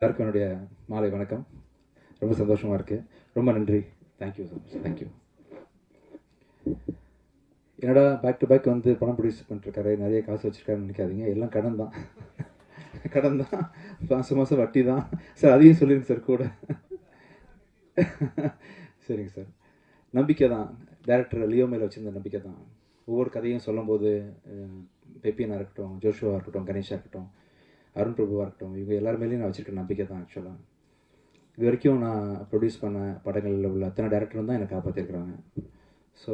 எல்லாருக்கும் என்னுடைய மாலை வணக்கம். ரொம்ப சந்தோஷமாக இருக்குது. ரொம்ப நன்றி. Thank you so much. தேங்க்யூ. என்னடா பேக் டு பேக் வந்து படம் ப்ரொடியூஸ் பண்ணிட்டுருக்காரு, நிறைய காசு வச்சுருக்காருன்னு நினைக்காதீங்க. எல்லாம் கடன் தான். கடன் தான். மாதம் மாதம் வட்டி தான் சார். அதையும் சொல்லிடுங்க சார் கூட. சரிங்க சார். நம்பிக்கை தான். டேரக்டர் லியோ மேலே வச்சுருந்த நம்பிக்கை தான். ஒவ்வொரு கதையும் சொல்லும்போது பெப்பியனாக இருக்கட்டும், ஜோஷுவாக இருக்கட்டும், கணேஷாக இருக்கட்டும், அருண் பிரபுவாக இருக்கட்டும், இவங்க எல்லாருமேலேயும் நான் வச்சுருக்க நம்பிக்கை தான். ஆக்சுவலாக இது வரைக்கும் நான் ப்ரொடியூஸ் பண்ண படங்களில் உள்ள அத்தனை டேரக்டரும் தான் என்னை காப்பாற்றிருக்கிறாங்க. ஸோ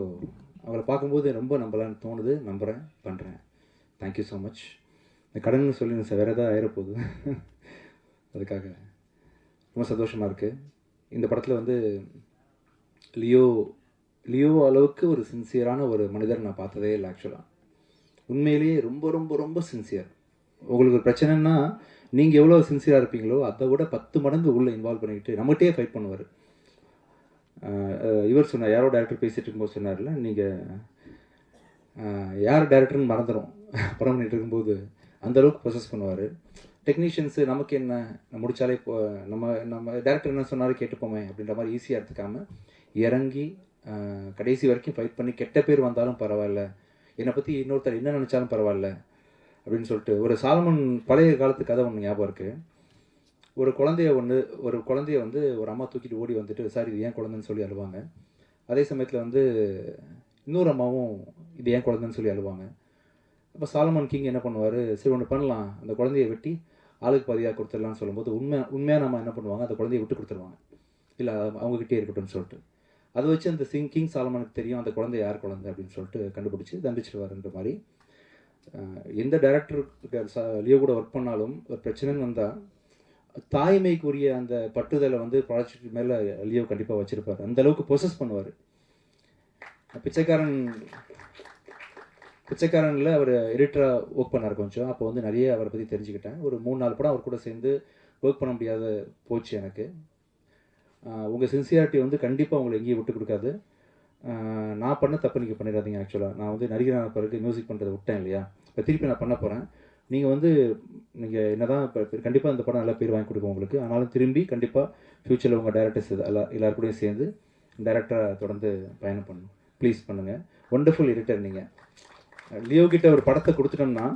அவரை பார்க்கும்போது ரொம்ப நம்பலான்னு தோணுது. நம்புகிறேன், பண்ணுறேன். Thank you so much. இந்த கடன் சொல்லி சார் வேறு ஏதாவது ஆயிரப்போகுது. அதுக்காக ரொம்ப சந்தோஷமாக இருக்குது. இந்த படத்தில் வந்து லியோ அளவுக்கு ஒரு சின்சியரான ஒரு மனிதர் நான் பார்த்ததே இல்லை. ஆக்சுவலாக உண்மையிலேயே ரொம்ப ரொம்ப ரொம்ப சின்சியர். உங்களுக்கு ஒரு பிரச்சனைன்னா நீங்கள் எவ்வளோ சின்சியராக இருப்பீங்களோ அதை விட 10 மடங்கு உள்ளே இன்வால்வ் பண்ணிக்கிட்டு நம்மகிட்டே ஃபைட் பண்ணுவார். இவர் சொன்னார், யாரோ டேரக்டர் பேசிகிட்டு இருக்கும்போது சொன்னார்ல, நீங்கள் யார் டேரக்டர்னு மறந்துடும் படம் பண்ணிகிட்டு இருக்கும்போது. அந்தளவுக்கு ப்ரொசஸ் பண்ணுவார். டெக்னீஷியன்ஸு நமக்கு என்ன முடித்தாலே நம்ம டேரக்டர் என்ன சொன்னாலும் கேட்டுப்போமே அப்படின்ற மாதிரி ஈஸியாக எடுத்துக்காமல் இறங்கி கடைசி வரைக்கும் ஃபைட் பண்ணி கெட்ட பேர் வந்தாலும் பரவாயில்ல, என்னை பற்றி இன்னொருத்தர் என்ன நினச்சாலும் பரவாயில்ல அப்படின்னு சொல்லிட்டு. ஒரு சாலமன் பழைய காலத்து கதை ஒன்று ஞாபகம் இருக்குது. ஒரு குழந்தைய வந்து ஒரு அம்மா தூக்கிட்டு ஓடி வந்துட்டு, சார் இது ஏன் குழந்தைன்னு சொல்லி அழுவாங்க. அதே சமயத்தில் வந்து இன்னொரு அம்மாவும் இது ஏன் குழந்தைன்னு சொல்லி அழுவாங்க. அப்போ சாலமன் கிங் என்ன பண்ணுவார், சரி ஒன்று பண்ணலாம், அந்த குழந்தைய வெட்டி ஆளுக்கு பாதியாக கொடுத்துடலான்னு சொல்லும்போது உண்மையாக நம்ம என்ன பண்ணுவாங்க, அந்த குழந்தைய விட்டு கொடுத்துருவாங்க. இல்லை அவங்ககிட்டே இருக்கட்டும்னு சொல்லிட்டு. அதை வச்சு அந்த கிங் சாலமனுக்கு தெரியும் அந்த குழந்தை யார் குழந்தை அப்படின்னு சொல்லிட்டு கண்டுபிடிச்சி தண்டிச்சிடுவாருன்ற மாதிரி. எந்த டேரக்டருக்கு லியோ கூட ஒர்க் பண்ணாலும் ஒரு பிரச்சனைன்னு வந்தால் தாய்மைக்குரிய அந்த பட்டுதலை வந்து ப்ராஜெக்ட் மேலே லியோ கண்டிப்பாக வச்சுருப்பார். அந்தளவுக்கு ப்ரொசஸ் பண்ணுவார். பிச்சைக்காரனில் அவர் எடிட்டராக ஒர்க் பண்ணார் கொஞ்சம். அப்போ வந்து நிறைய அவரை பற்றி தெரிஞ்சுக்கிட்டேன். ஒரு 3-4 படம் அவர் கூட சேர்ந்து ஒர்க் பண்ண முடியாத போச்சு எனக்கு. உங்கள் சின்சியாரிட்டி வந்து கண்டிப்பாக உங்களை எங்கேயும் விட்டு கொடுக்காது. நான் பண்ண தப்பு நீங்கள் பண்ணிடாதீங்க. ஆக்சுவலாக நான் வந்து நடிகரான பிறகு மியூசிக் பண்ணுறதை விட்டேன் இல்லையா, இப்போ திருப்பி நான் பண்ண போகிறேன். நீங்கள் என்ன தான் இப்போ கண்டிப்பாக இந்த படம் நல்லா பேர் வாங்கி கொடுக்கும் உங்களுக்கு. ஆனாலும் திரும்பி கண்டிப்பாக ஃப்யூச்சரில் உங்கள் டேரக்டர்ஸ் எல்லாருக்கூடையும் சேர்ந்து டேரக்டராக தொடர்ந்து பயணம் பண்ணணும். ப்ளீஸ் பண்ணுங்கள். ஒண்டர்ஃபுல் எடிட்டர் நீங்கள். லியோ கிட்ட ஒரு படத்தை கொடுத்துட்டோம்னா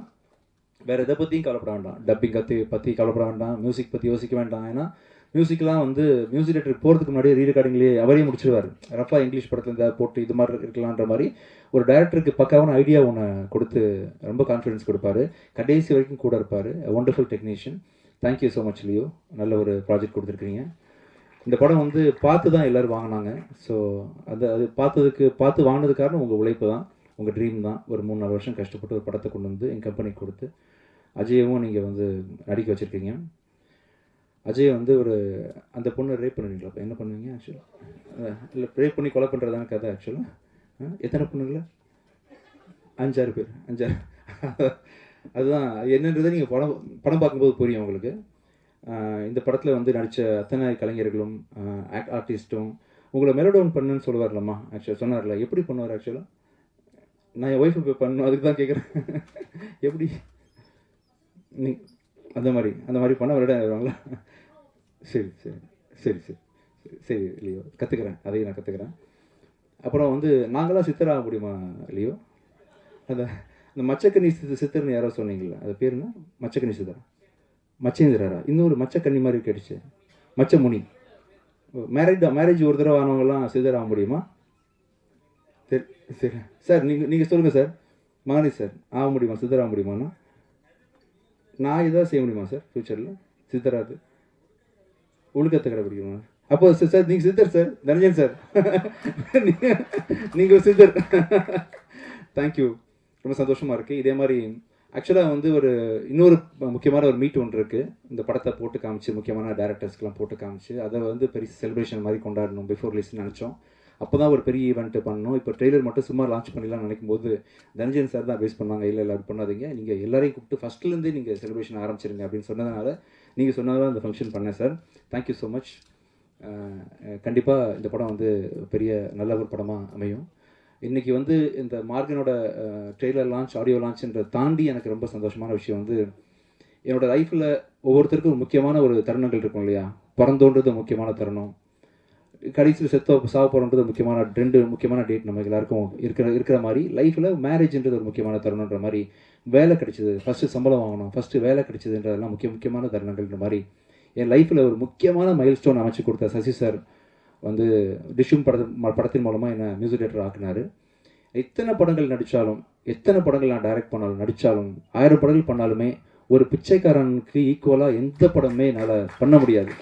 வேறு எதை பற்றியும் கவலைப்பட வேண்டாம். டப்பிங் பற்றி கவலைப்பட வேண்டாம். மியூசிக் பற்றி யோசிக்க வேண்டாம். ஏன்னா மியூசிக்லாம் வந்து மியூசிக் டேரக்டர் போகிறதுக்கு முன்னாடியே ரீரெக்கார்டிங்லேயே அவரே முடிச்சிருவார். ரஃபாக இங்கிலீஷ் படத்தில் இந்த போட்டு இது மாதிரி இருக்கலான்ற மாதிரி ஒரு டேரக்டருக்கு பக்காவான ஐடியா ஒன்று கொடுத்து ரொம்ப கான்ஃபிடன்ஸ் கொடுப்பாரு. கடைசி வரைக்கும் கூட இருப்பார். Wonderful technician. Thank you so much Leo. நல்ல ஒரு ப்ராஜெக்ட் கொடுத்துருக்கீங்க. இந்த படம் வந்து பார்த்து தான் எல்லோரும் வாங்கினாங்க. ஸோ அது பார்த்து வாங்கினது காரணம் உங்கள் உழைப்பு தான், உங்கள் ட்ரீம் தான். ஒரு 3-4 வருஷம் கஷ்டப்பட்டு ஒரு படத்தை கொண்டு வந்து என் கம்பெனிக்கு கொடுத்து அஜயவும் நீங்கள் வந்து நடிக்க வச்சுருக்கீங்க. அஜய் வந்து அந்த பொண்ணை ரேப் பண்ணுவீங்களா? இப்போ என்ன பண்ணுவீங்க ஆக்சுவலாக? இல்லை ரேப் பண்ணி கொலை பண்ணுறதான கதை ஆக்சுவலாக. எத்தனை பொண்ணுங்களா? 5-6 பேர். 5-6. அதுதான் என்னன்றதை நீங்கள் படம் பார்க்கும்போது புரியும் உங்களுக்கு. இந்த படத்தில் வந்து நடித்த அத்தனை கலைஞர்களும் ஆர்டிஸ்ட்டும் உங்களை மெலோடவுன் பண்ணுன்னு சொல்லுவார்லம்மா. ஆக்சுவலாக சொன்னார்ல, எப்படி பண்ணுவார் ஆக்சுவலாக? நான் என் ஒய்ஃபை போய் பண்ணணும், அதுக்கு தான் கேட்குறேன். எப்படி நீ அந்த மாதிரி பண்ண விளையாட வருவாங்களா? சரி சரி சரி சரி சரி லியோ, கற்றுக்கிறேன். அதையும் நான் கற்றுக்கிறேன். அப்புறம் வந்து நாங்களாம் சித்தராக முடியுமா லியோ? அந்த மச்சக்கன்னி சித்தர்னு யாரோ சொன்னீங்களா, அது பேர் என்ன? மச்சக்கன்னி சித்தரா? மச்சேந்திரரா? இன்னொரு மச்சக்கன்னி மாதிரி கேட்டுச்சு, மச்சமுனி. மேரேஜ் ஒரு தடவை ஆனவங்களாம் சித்தர் ஆக முடியுமா? சரி சரி சார், நீங்கள் சொல்லுங்கள் சார். மகனி சார், ஆக முடியுமா? சித்தர் ஆக முடியுமாண்ணா? நான் இதாக செய்ய முடியுமா சார் ஃப்யூச்சரில்? சித்தராது ஒழுக்கத்தை கடைபிடிக்கணுமா? அப்போ சார் நீங்கள் சித்தர் சார், தனஞ்சன் சார். நீங்கள் சித்தர். தேங்க்யூ. ரொம்ப சந்தோஷமாக இருக்குது. இதே மாதிரி ஆக்சுவலாக வந்து இன்னொரு முக்கியமான ஒரு மீட் ஒன்று இருக்குது. இந்த படத்தை போட்டு காமிச்சு முக்கியமான டேரக்டர்ஸ்க்கெலாம் போட்டு காமிச்சு அதை வந்து பெரிய செலிப்ரேஷன் மாதிரி கொண்டாடணும் பிஃபோர் ரிலீஸ்னு நினச்சோம். அப்போ தான் ஒரு பெரிய ஈவெண்ட்டு பண்ணணும். இப்போ ட்ரெய்லர் மட்டும் சும்மா லான்ச் பண்ணிடலாம்னு நினைக்கும் போது தனஞ்சன் சார் தான் பேஸ் பண்ணாங்க. இல்லை அப்படி பண்ணாதீங்க, நீங்கள் எல்லாரையும் கூப்பிட்டு ஃபஸ்ட்லேருந்தே நீங்கள் செலிப்ரேஷன் ஆரம்பிச்சிருங்க அப்படின்னு சொன்னதுனால நீங்கள் சொன்னதான் இந்த ஃபங்க்ஷன் பண்ணேன் சார். Thank you so much. கண்டிப்பாக இந்த படம் வந்து பெரிய நல்ல ஒரு படமாக அமையும். இன்றைக்கி வந்து இந்த மார்கனோட ட்ரெய்லர் லான்ச், ஆடியோ லான்ச்ன்ற தாண்டி எனக்கு ரொம்ப சந்தோஷமான விஷயம் வந்து என்னோட லைஃப்பில் ஒவ்வொருத்தருக்கும் ஒரு முக்கியமான ஒரு தருணங்கள் இருக்கும் இல்லையா? பிறந்தோன்றது முக்கியமான தருணம், கடைசியில் சாவ போகிறோன்றது முக்கியமான 2 முக்கியமான டேட் நம்ம எல்லாருக்கும் இருக்கிற மாதிரி லைஃப்பில் மேரேஜ்ன்றது ஒரு முக்கியமான தருணன்ற மாதிரி, வேலை கிடைச்சது, ஃபஸ்ட்டு சம்பளம் வாங்கணும், ஃபஸ்ட்டு வேலை கிடைச்சதுன்றதெல்லாம் முக்கியமான தருணங்கள்ன்ற மாதிரி என் லைஃப்பில் ஒரு முக்கியமான மைல் ஸ்டோன் அமைச்சு கொடுத்த சசி சார் வந்து டிஷ்யூம் படத்தின் மூலமாக என்னை மியூசிக் டைரக்டர் ஆக்குனார். எத்தனை படங்கள் நடித்தாலும், எத்தனை படங்கள் நான் டைரக்ட் பண்ணாலும் நடித்தாலும், 1000 படங்கள் பண்ணாலுமே ஒரு பிச்சைக்காரனுக்கு ஈக்குவலாக எந்த படமே என்னால் பண்ண முடியாது.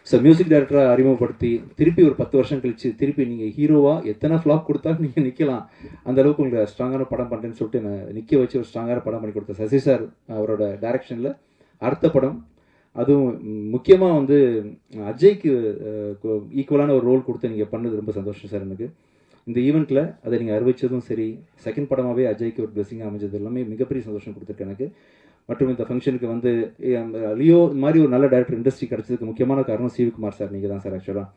ஸோ மியூசிக் டைரக்டராக அறிமுகப்படுத்தி திருப்பி ஒரு 10 வருஷம் கழிச்சு திருப்பி நீங்கள் ஹீரோவாக எத்தனை ஃப்ளாப் கொடுத்தாலும் நீங்கள் நிற்கலாம், அந்த அளவுக்கு உங்களுக்கு ஸ்ட்ராங்கான படம் பண்ணுறேன்னு சொல்லிட்டு என்னை நிற்க வச்சு ஒரு ஸ்ட்ராங்கான படம் பண்ணி கொடுத்த சசி சார் அவரோட டைரக்ஷனில் அடுத்த படம், அதுவும் முக்கியமாக வந்து அஜய்க்கு ஈக்குவலான ஒரு ரோல் கொடுத்து நீங்கள் பண்ணது ரொம்ப சந்தோஷம் சார். எனக்கு இந்த ஈவெண்ட்டில் அதை நீங்கள் அறிவிச்சதும் சரி, செகண்ட் படமாகவே அஜய்க்கு ஒரு பிளெஸிங்காக அமைஞ்சது எல்லாமே மிகப்பெரிய சந்தோஷம் கொடுத்துருக்கு எனக்கு. மற்றும் இந்த ஃபங்க்ஷனுக்கு வந்து லியோ இந்த மாதிரி ஒரு நல்ல டேரக்டர் இண்டஸ்ட்ரி கிடச்சதுக்கு முக்கியமான காரணம் சிவகுமார் சார், நீங்கள் தான் சார். ஆக்சுவலாக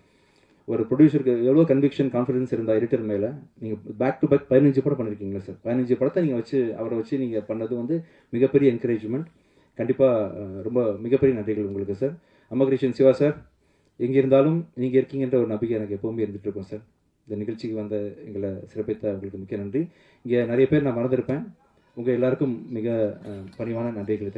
ஒரு ப்ரொடியூசருக்கு எவ்வளோ கன்விக்ஷன் கான்ஃபிடன்ஸ் இருந்தால் எடிட்டர் மேலே, நீங்கள் பேக் டு பேக் 15 படம் பண்ணியிருக்கீங்களா சார்? 15 படத்தை நீங்கள் அவரை வச்சு நீங்கள் பண்ணது வந்து மிகப்பெரிய என்கரேஜ்மெண்ட். கண்டிப்பாக ரொம்ப மிகப்பெரிய நன்றிகள் உங்களுக்கு சார். அம்மகிருஷ்ணன் சிவா சார், எங்கே இருந்தாலும் நீங்கள் இருக்கீங்கன்ற ஒரு நம்பிக்கை எனக்கு எப்போவுமே இருந்துகிட்டு இருக்கும் சார். இந்த நிகழ்ச்சிக்கு வந்த எங்களை சிறப்பித்த உங்களுக்கு மிக்க நன்றி. இங்கே நிறைய பேர் நான் மறந்துருப்பேன், உங்கள் எல்லாருக்கும் மிக பணிவான நன்றிகளை